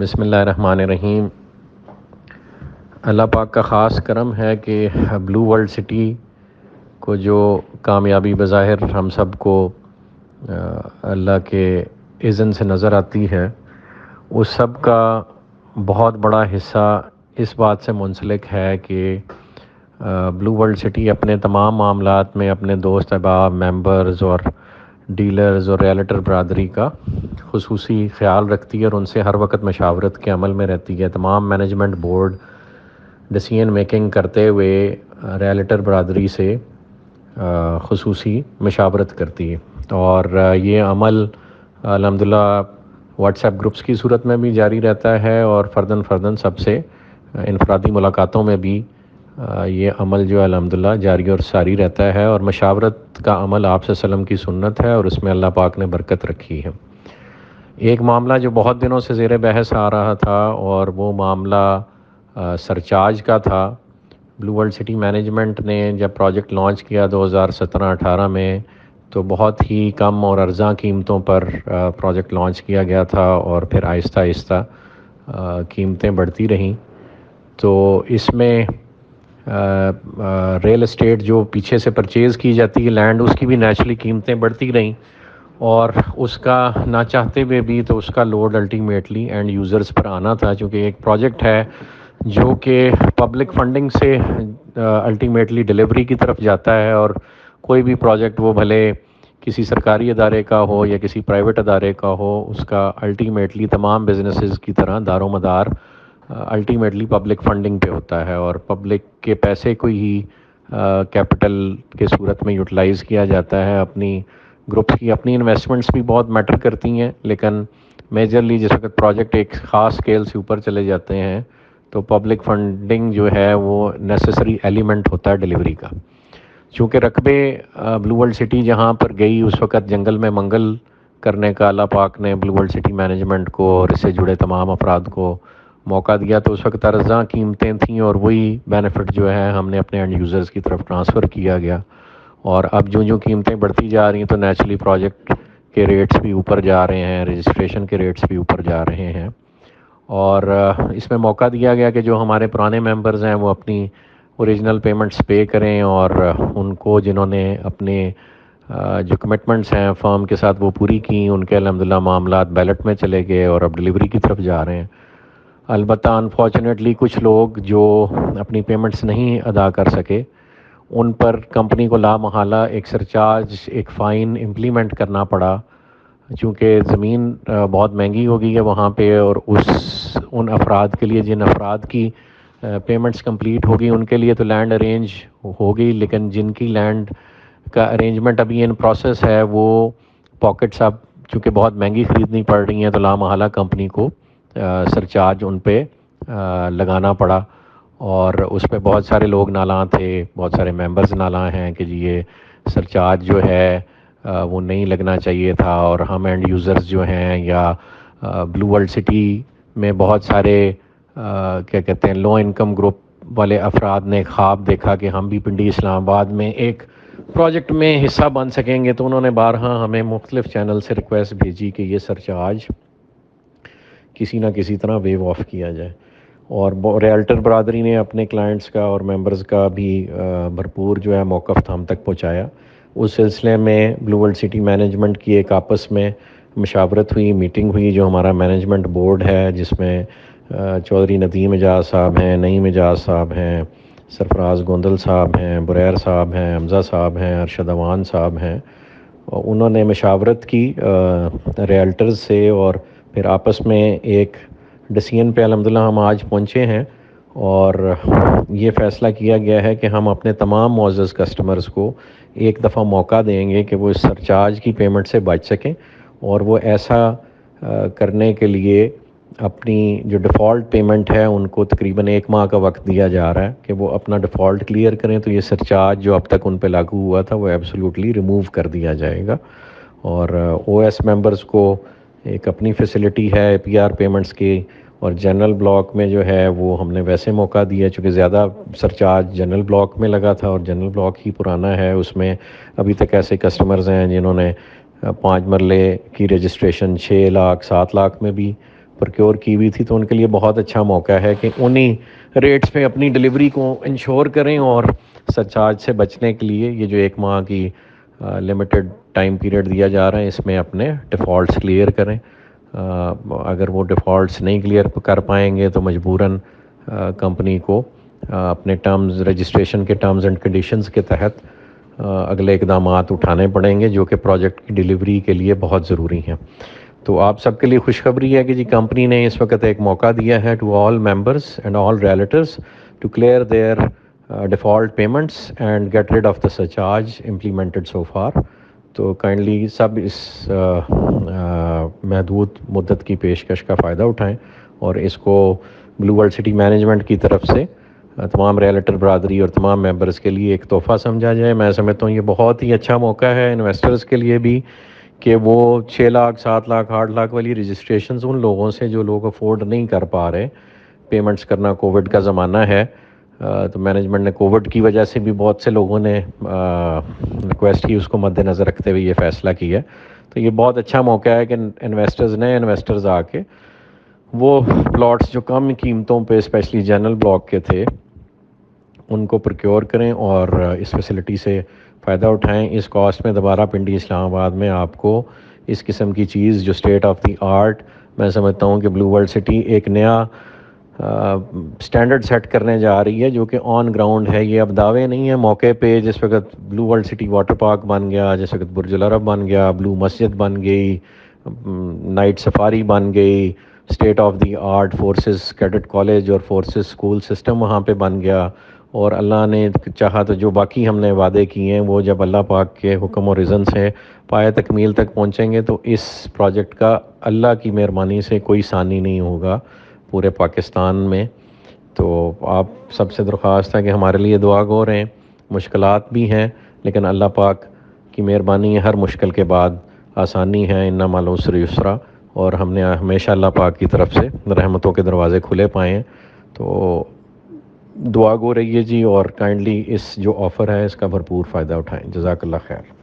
بسم اللہ الرحمن الرحیم۔ اللہ پاک کا خاص کرم ہے کہ بلو ورلڈ سٹی کو جو کامیابی بظاہر ہم سب کو اللہ کے اذن سے نظر آتی ہے، اس سب کا بہت بڑا حصہ اس بات سے منسلک ہے کہ بلو ورلڈ سٹی اپنے تمام معاملات میں اپنے دوست احباب، ممبرز اور ڈیلرز اور ریئلٹر برادری کا خصوصی خیال رکھتی ہے اور ان سے ہر وقت مشاورت کے عمل میں رہتی ہے۔ تمام مینجمنٹ بورڈ ڈیسیژن میکنگ کرتے ہوئے ریئلٹر برادری سے خصوصی مشاورت کرتی ہے، اور یہ عمل الحمدللہ واٹس ایپ گروپس کی صورت میں بھی جاری رہتا ہے، اور فرداً سب سے انفرادی ملاقاتوں میں بھی یہ عمل جو ہے الحمدللہ جاری اور ساری رہتا ہے، اور مشاورت کا عمل آپ صلی اللہ علیہ وسلم کی سنت ہے اور اس میں اللہ پاک نے برکت رکھی ہے۔ ایک معاملہ جو بہت دنوں سے زیر بحث آ رہا تھا اور وہ معاملہ سرچارج کا تھا۔ بلو ورلڈ سٹی مینجمنٹ نے جب پروجیکٹ لانچ کیا 2017-18 میں تو بہت ہی کم اور ارزاں قیمتوں پر پروجیکٹ لانچ کیا گیا تھا، اور پھر آہستہ آہستہ قیمتیں بڑھتی رہیں۔ تو اس میں ریل اسٹیٹ جو پیچھے سے پرچیز کی جاتی ہے لینڈ، اس کی بھی نیچرلی قیمتیں بڑھتی رہیں، اور اس کا نہ چاہتے ہوئے بھی تو اس کا لوڈ الٹیمیٹلی اینڈ یوزرز پر آنا تھا، چونکہ ایک پروجیکٹ ہے جو کہ پبلک فنڈنگ سے الٹیمیٹلی ڈیلیوری کی طرف جاتا ہے، اور کوئی بھی پروجیکٹ وہ بھلے کسی سرکاری ادارے کا ہو یا کسی پرائیویٹ ادارے کا ہو، اس کا الٹیمیٹلی تمام بزنسز کی طرح دار و مدار الٹیمیٹلی پبلک فنڈنگ پہ ہوتا ہے، اور پبلک کے پیسے کو ہی کیپٹل کے صورت میں یوٹیلائز کیا جاتا ہے۔ اپنی گروپس کی اپنی انویسٹمنٹس بھی بہت میٹر کرتی ہیں، لیکن میجرلی جس وقت پروجیکٹ ایک خاص اسکیل سے اوپر چلے جاتے ہیں تو پبلک فنڈنگ جو ہے وہ نیسیسری ایلیمنٹ ہوتا ہے ڈیلیوری کا۔ چونکہ رقبے بلو ورلڈ سٹی جہاں پر گئی اس وقت جنگل میں منگل کرنے کا اللہ پاک نے بلو ورلڈ سٹی مینجمنٹ کو اور اس سے جڑے تمام افراد کو موقع دیا، تو اس وقت ارزاں قیمتیں تھیں اور وہی بینیفٹ جو ہے ہم نے اپنے اینڈ یوزرز کی طرف ٹرانسفر کیا گیا، اور اب جو قیمتیں بڑھتی جا رہی ہیں تو نیچرلی پروجیکٹ کے ریٹس بھی اوپر جا رہے ہیں، رجسٹریشن کے ریٹس بھی اوپر جا رہے ہیں، اور اس میں موقع دیا گیا کہ جو ہمارے پرانے ممبرز ہیں وہ اپنی اوریجنل پیمنٹس پے کریں، اور ان کو جنہوں نے اپنے جو کمٹمنٹس ہیں فرم کے ساتھ وہ پوری کی، ان کے الحمدللہ معاملات بیلٹ میں چلے گئے اور اب ڈیلیوری کی طرف جا رہے ہیں۔ البتہ انفارچونیٹلی کچھ لوگ جو اپنی پیمنٹس نہیں ادا کر سکے، ان پر کمپنی کو لامحالہ ایک سرچارج، ایک فائن امپلیمنٹ کرنا پڑا، چونکہ زمین بہت مہنگی ہو گئی ہے وہاں پہ، اور ان افراد کے لیے جن افراد کی پیمنٹس کمپلیٹ ہوگی ان کے لیے تو لینڈ ارینج ہوگی، لیکن جن کی لینڈ کا ارینجمنٹ ابھی ان پروسیس ہے وہ پاکٹس اب چونکہ بہت مہنگی خریدنی پڑ رہی ہیں تو لامحالہ کمپنی کو سرچارج ان پہ لگانا پڑا، اور اس پہ بہت سارے لوگ نالاں تھے، بہت سارے ممبرز نالاں ہیں کہ جی یہ سرچارج جو ہے وہ نہیں لگنا چاہیے تھا، اور ہم اینڈ یوزرز جو ہیں یا بلو ورلڈ سٹی میں بہت سارے کیا کہتے ہیں لو انکم گروپ والے افراد نے خواب دیکھا کہ ہم بھی پنڈی اسلام آباد میں ایک پروجیکٹ میں حصہ بن سکیں گے، تو انہوں نے بارہا ہمیں مختلف چینل سے ریکویسٹ بھیجی کہ یہ سرچارج کسی نہ کسی طرح ویو آف کیا جائے، اور ریئلٹر برادری نے اپنے کلائنٹس کا اور ممبرز کا بھی بھرپور جو ہے موقف ہم تک پہنچایا۔ اس سلسلے میں بلو ورلڈ سٹی مینجمنٹ کی ایک آپس میں مشاورت ہوئی، میٹنگ ہوئی، جو ہمارا مینجمنٹ بورڈ ہے جس میں چودھری ندیم اعجاز صاحب ہیں، نعیم اعجاز صاحب ہیں، سرفراز گوندل صاحب ہیں، بریر صاحب ہیں، حمزہ صاحب ہیں، ارشد اوان صاحب ہیں، انہوں نے مشاورت کی ریئلٹرز سے، اور پھر آپس میں ایک ڈیسیژن پہ الحمدللہ ہم آج پہنچے ہیں، اور یہ فیصلہ کیا گیا ہے کہ ہم اپنے تمام معزز کسٹمرز کو ایک دفعہ موقع دیں گے کہ وہ اس سرچارج کی پیمنٹ سے بچ سکیں، اور وہ ایسا کرنے کے لیے اپنی جو ڈیفالٹ پیمنٹ ہے ان کو تقریباً 1 ماہ کا وقت دیا جا رہا ہے کہ وہ اپنا ڈیفالٹ کلیئر کریں، تو یہ سرچارج جو اب تک ان پہ لاگو ہوا تھا وہ ایبسلیوٹلی ریموو کر دیا جائے گا، اور او ایس ممبرز کو ایک اپنی فیسلٹی ہے پی آر پیمنٹس کی، اور جنرل بلاک میں جو ہے وہ ہم نے ویسے موقع دیا چونکہ زیادہ سرچارج جنرل بلاک میں لگا تھا، اور جنرل بلاک ہی پرانا ہے، اس میں ابھی تک ایسے کسٹمرز ہیں جنہوں نے 5 مرلے کی رجسٹریشن 6 لاکھ 7 لاکھ میں بھی پروکیور کی ہوئی تھی، تو ان کے لیے بہت اچھا موقع ہے کہ انہی ریٹس پہ اپنی ڈلیوری کو انشور کریں، اور سرچارج سے بچنے کے لیے یہ جو 1 ماہ کی لمیٹڈ ٹائم پیریڈ دیا جا رہا ہے، اس میں اپنے ڈیفالٹس کلیئر کریں۔ اگر وہ ڈیفالٹس نہیں کلیئر کر پائیں گے تو مجبوراً کمپنی کو اپنے ٹرمز رجسٹریشن کے ٹرمز اینڈ کنڈیشنز کے تحت اگلے اقدامات اٹھانے پڑیں گے، جو کہ پروجیکٹ کی ڈلیوری کے لیے بہت ضروری ہیں۔ تو آپ سب کے لیے خوشخبری ہے کہ جی کمپنی نے اس وقت ایک موقع دیا ہے to all members and all relatives to clear their default payments and get rid of the surcharge implemented so far۔ تو کائنڈلی سب اس محدود مدت کی پیشکش کا فائدہ اٹھائیں، اور اس کو بلو ورلڈ سٹی مینجمنٹ کی طرف سے تمام ریلیٹر برادری اور تمام ممبرس کے لیے ایک تحفہ سمجھا جائے۔ میں سمجھتا ہوں یہ بہت ہی اچھا موقع ہے انویسٹرز کے لیے بھی، کہ وہ 6 لاکھ 7 لاکھ 8 لاکھ والی رجسٹریشنز ان لوگوں سے جو لوگ افورڈ نہیں کر پا رہے پیمنٹس کرنا، کووڈ کا زمانہ ہے، تو مینجمنٹ نے کووڈ کی وجہ سے بھی بہت سے لوگوں نے ریکویسٹ کی، اس کو مد نظر رکھتے ہوئے یہ فیصلہ کیا ہے۔ تو یہ بہت اچھا موقع ہے کہ نئے انویسٹرز آ کے وہ پلاٹس جو کم قیمتوں پہ اسپیشلی جنرل بلاک کے تھے ان کو پروکیور کریں اور اس فیسلٹی سے فائدہ اٹھائیں۔ اس کاسٹ میں دوبارہ پنڈی اسلام آباد میں آپ کو اس قسم کی چیز جو اسٹیٹ آف دی آرٹ، میں سمجھتا ہوں کہ بلو ورلڈ سٹی ایک نیا سٹینڈرڈ سیٹ کرنے جا رہی ہے، جو کہ آن گراؤنڈ ہے۔ یہ اب دعوے نہیں ہیں موقع پہ، جس وقت blue world city water park بن گیا، جس وقت برج العرب بن گیا، بلو مسجد بن گئی، نائٹ سفاری بن گئی، state of the art forces cadet college اور فورسز اسکول سسٹم وہاں پہ بن گیا، اور اللہ نے چاہا تو جو باقی ہم نے وعدے کیے ہیں وہ جب اللہ پاک کے حکم اور اذن سے پائے تکمیل تک پہنچیں گے تو اس پروجیکٹ کا اللہ کی مہربانی سے کوئی ثانی نہیں ہوگا پورے پاکستان میں۔ تو آپ سب سے درخواست ہے کہ ہمارے لیے دعا گو رہیں، مشکلات بھی ہیں لیکن اللہ پاک کی مہربانی ہے، ہر مشکل کے بعد آسانی ہے، ان مع العسر یسرا، اور ہم نے ہمیشہ اللہ پاک کی طرف سے رحمتوں کے دروازے کھلے پائے ہیں۔ تو دعا گو رہیے جی، اور کائنڈلی اس جو آفر ہے اس کا بھرپور فائدہ اٹھائیں۔ جزاک اللہ خیر۔